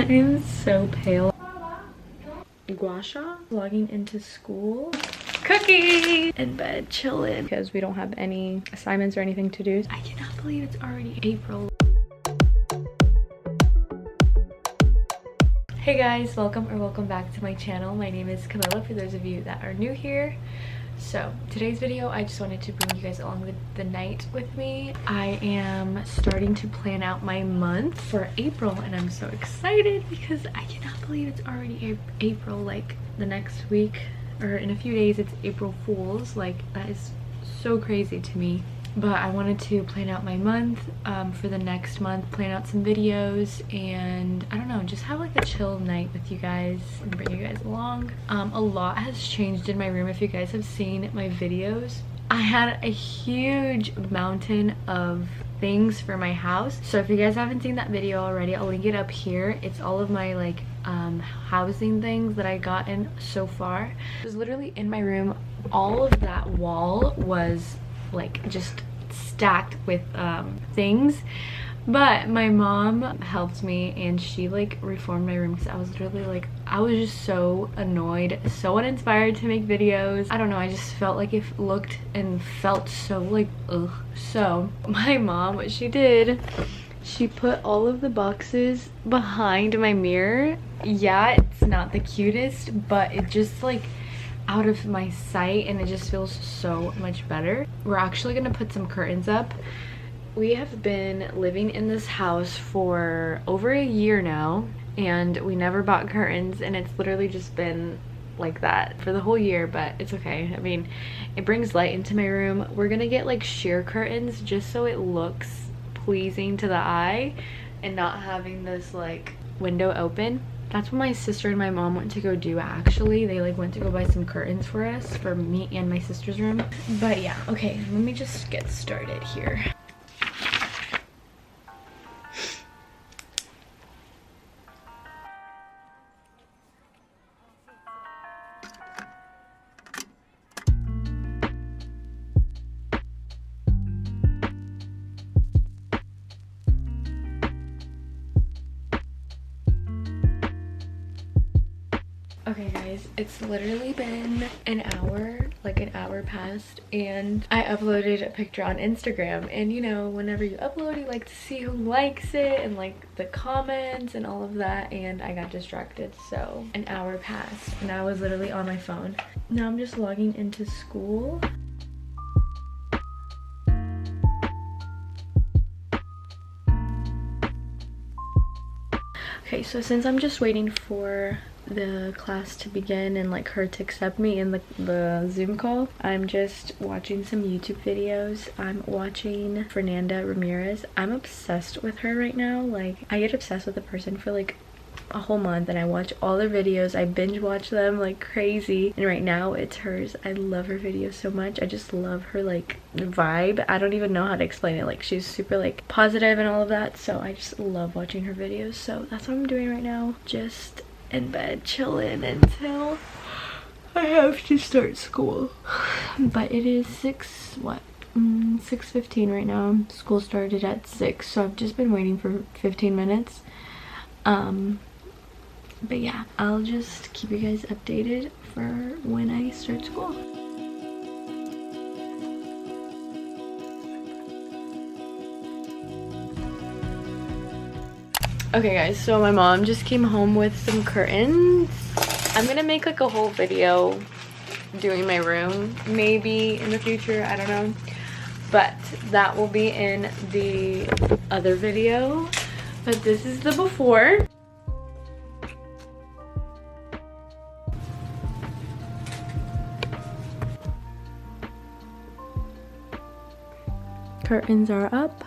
I'm so pale. Guasha logging into school. Cookie! In bed chilling because we don't have any assignments or anything to do. I cannot believe it's already April. Hey guys, welcome back to my channel. My name is Camilla for those of you that are new here. So today's video, I just wanted to bring you guys along the night with me. I am starting to plan out my month for April and I'm so excited because I cannot believe it's already April. Like the next week or in a few days it's April Fool's. Like that is so crazy to me. But I wanted to plan out my month for the next month, plan out some videos, and I don't know, just have like a chill night with you guys and bring you guys along. A lot has changed in my room. If you guys have seen my videos, I had a huge mountain of things for my house. So if you guys haven't seen that video already, I'll link it up here. It's all of my like housing things that I got in so far. It was literally in my room. All of that wall was like just stacked with things, but my mom helped me and she like reformed my room because I was literally like, I was just so annoyed, so uninspired to make videos. I don't know, I just felt like it looked and felt so like ugh. So my mom, what she did, she put all of the boxes behind my mirror. Yeah, it's not the cutest, but it just like out of my sight and it just feels so much better. We're actually gonna put some curtains up. We have been living in this house for over a year now and we never bought curtains, and it's literally just been like that for the whole year, but it's okay. I mean, it brings light into my room. We're gonna get like sheer curtains just so it looks pleasing to the eye and not having this like window open. That's what my sister and my mom went to go do actually. They like went to go buy some curtains for us, for me and my sister's room. But yeah, okay, let me just get started here. Okay guys, it's literally been an hour, like an hour past, and I uploaded a picture on Instagram, and you know, whenever you upload you like to see who likes it and like the comments and all of that, and I got distracted. So an hour passed and I was literally on my phone. Now I'm just logging into school. Okay, so since I'm just waiting for the class to begin and like her to accept me in the Zoom call, I'm just watching some YouTube videos. I'm watching Fernanda Ramirez. I'm obsessed with her right now. Like I get obsessed with a person for like a whole month and I watch all their videos. I binge watch them like crazy, and right now it's hers. I love her videos so much. I just love her like vibe. I don't even know how to explain it. Like she's super like positive and all of that, so I just love watching her videos. So that's what I'm doing right now, just in bed chilling until I have to start school. But it is 6:15 right now. School started at 6, so I've just been waiting for 15 minutes. But yeah, I'll just keep you guys updated for when I start school. Okay guys, so my mom just came home with some curtains. I'm gonna make like a whole video doing my room, maybe in the future, I don't know. But that will be in the other video. But this is the before. Curtains are up.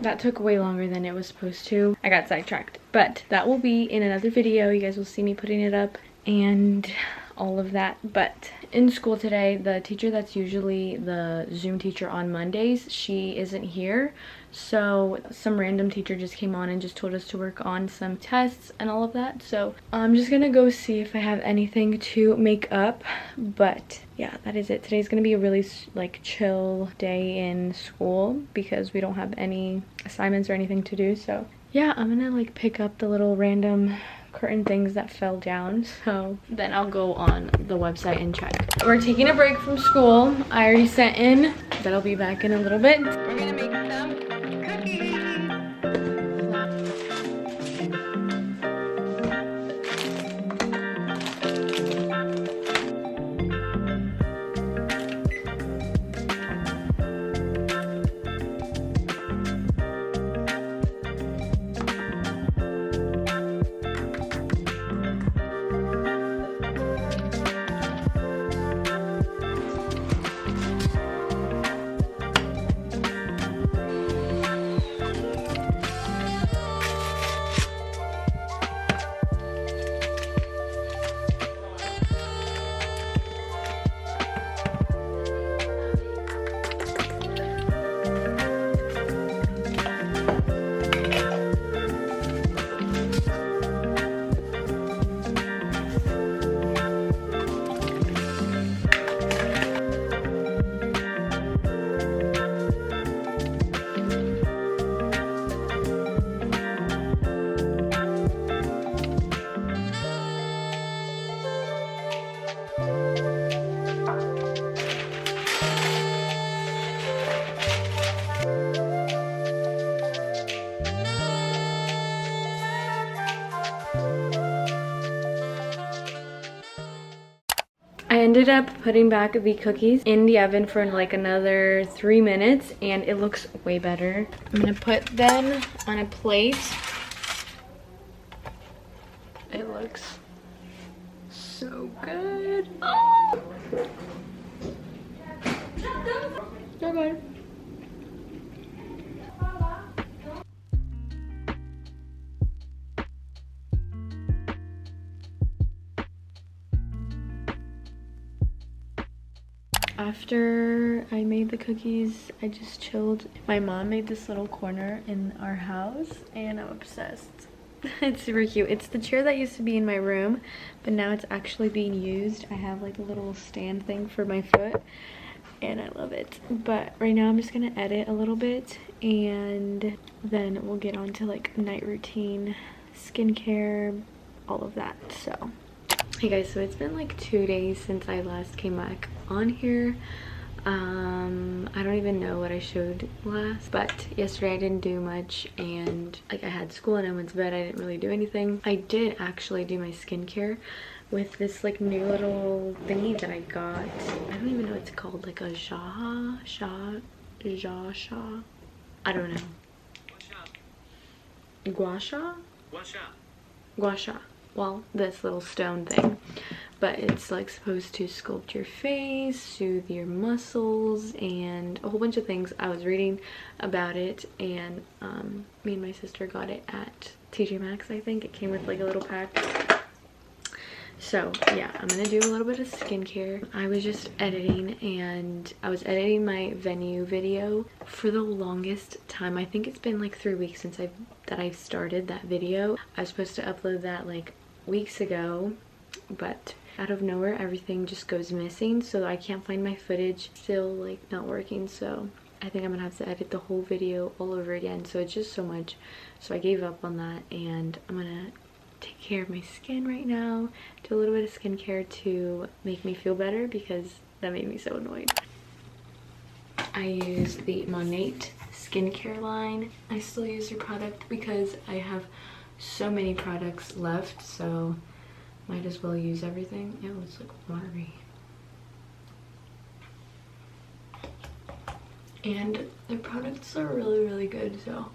That took way longer than it was supposed to. I got sidetracked, but that will be in another video. You guys will see me putting it up and all of that. But in school today, the teacher that's usually the Zoom teacher on Mondays, she isn't here. So some random teacher just came on and just told us to work on some tests and all of that. So I'm just gonna go see if I have anything to make up. But yeah, that is it. Today's gonna be a really like chill day in school because we don't have any assignments or anything to do. So yeah, I'm gonna like pick up the little random curtain things that fell down, so then I'll go on the website and check. We're taking a break from school. I already sent in, but I'll be back in a little bit. We're gonna make some cookies. I ended up putting back the cookies in the oven for like another 3 minutes and it looks way better. I'm gonna put them on a plate. It looks so good. Oh! So good. After I made the cookies, I just chilled. My mom made this little corner in our house and I'm obsessed. It's super cute. It's the chair that used to be in my room, but now it's actually being used. I have like a little stand thing for my foot and I love it. But right now I'm just gonna edit a little bit and then we'll get on to like night routine, skincare, all of that. So hey guys, so it's been like 2 days since I last came back on here. I don't even know what I showed last, but yesterday I didn't do much and like I had school and I went to bed. I didn't really do anything. I did actually do my skincare with this like new little thingy that I got. I don't even know what it's called, like a I don't know. Gua sha. Well, this little stone thing, but it's like supposed to sculpt your face, soothe your muscles, and a whole bunch of things. I was reading about it and me and my sister got it at TJ Maxx. I think it came with like a little pack. So yeah, I'm gonna do a little bit of skincare. I was just editing and I was editing my venue video for the longest time. I think it's been like 3 weeks since I've started that video. I was supposed to upload that like weeks ago, but out of nowhere everything just goes missing, so I can't find my footage. Still like not working, so I think I'm gonna have to edit the whole video all over again. So it's just so much, so I gave up on that and I'm gonna take care of my skin right now, do a little bit of skincare to make me feel better because that made me so annoyed. I use the Monate skincare line. I still use their product because I have so many products left, so might as well use everything. Ew, it's like watery. And their products are really, really good, so.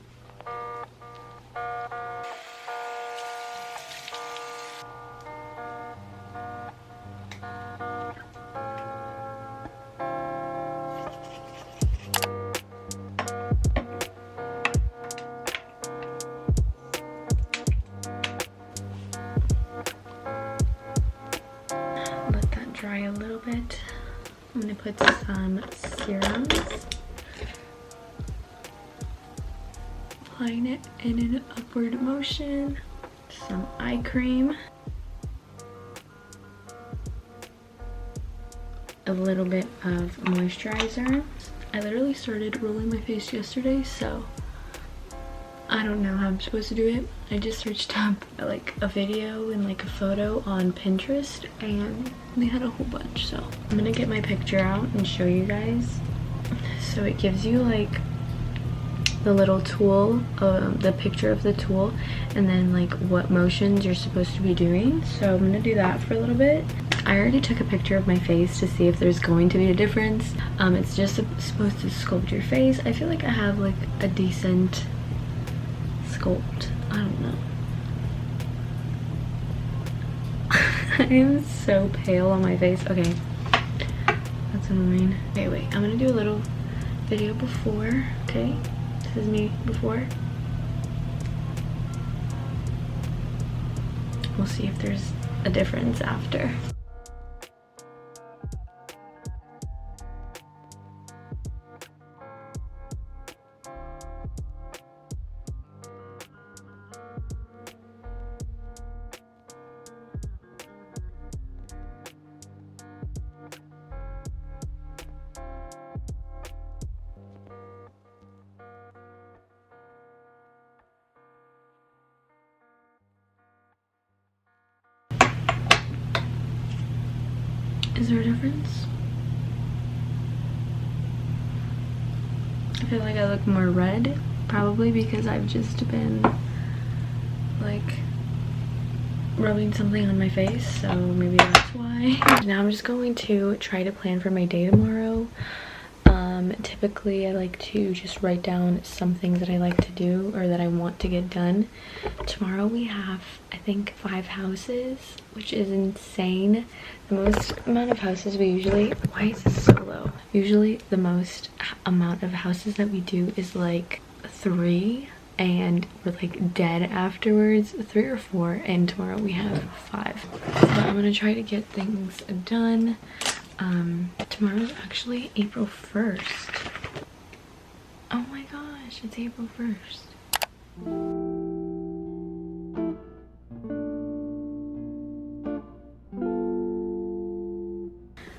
Dry a little bit. I'm gonna put some serums, applying it in an upward motion, some eye cream, a little bit of moisturizer. I literally started rolling my face yesterday, so I don't know how I'm supposed to do it. I just searched up like a video and like a photo on Pinterest and they had a whole bunch. So I'm gonna get my picture out and show you guys. So it gives you like the little tool, the picture of the tool, and then like what motions you're supposed to be doing. So I'm gonna do that for a little bit. I already took a picture of my face to see if there's going to be a difference. It's just supposed to sculpt your face. I feel like I have like a decent sculpt. I don't know. I am so pale on my face. Okay, that's annoying. Okay, wait, I'm gonna do a little video before. Okay, this is me before. We'll see if there's a difference after. Is there a difference? I feel like I look more red, probably because I've just been like rubbing something on my face, so maybe that's why. Now I'm just going to try to plan for my day tomorrow. Typically I like to just write down some things that I like to do or that I want to get done. Tomorrow we have, I think, 5 houses, which is insane. The most amount of houses we usually, why is this so low? Usually the most amount of houses that we do is like 3, and we're like dead afterwards. 3 or 4, and tomorrow we have 5. But I'm gonna try to get things done. Tomorrow's actually April 1st. Oh my gosh, it's April 1st.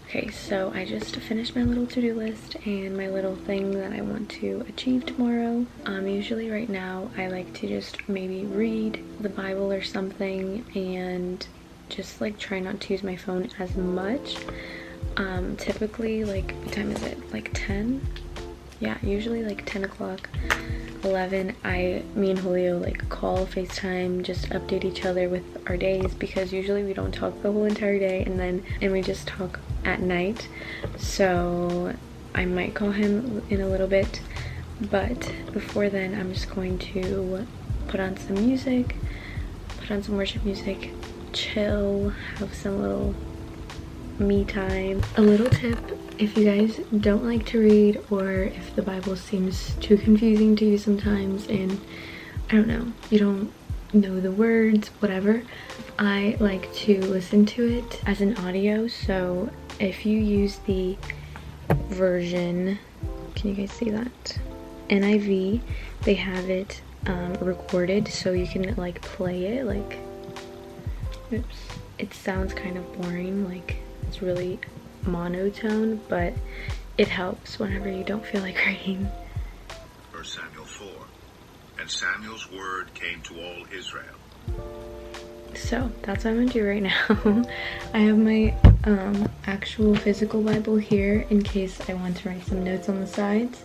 Okay, so I just finished my little to-do list and my little thing that I want to achieve tomorrow. Usually right now I like to just maybe read the Bible or something and just like try not to use my phone as much. Typically, like, what time is it? Like 10? Yeah, usually like 10 o'clock, 11, me and Julio like call, FaceTime, just update each other with our days, because usually we don't talk the whole entire day, and we just talk at night. So I might call him in a little bit, but before then I'm just going to put on some music, put on some worship music, chill, have some little me time. A little tip, if you guys don't like to read, or if the Bible seems too confusing to you sometimes and I don't know, you don't know the words, whatever, I like to listen to it as an audio. So if you use the version, can you guys see that? NIV, they have it recorded, so you can like play it, like, oops, it sounds kind of boring, like it's really monotone, but it helps whenever you don't feel like reading. 1 Samuel 4, and Samuel's word came to all Israel. So that's what I'm gonna do right now. I have my actual physical Bible here in case I want to write some notes on the sides.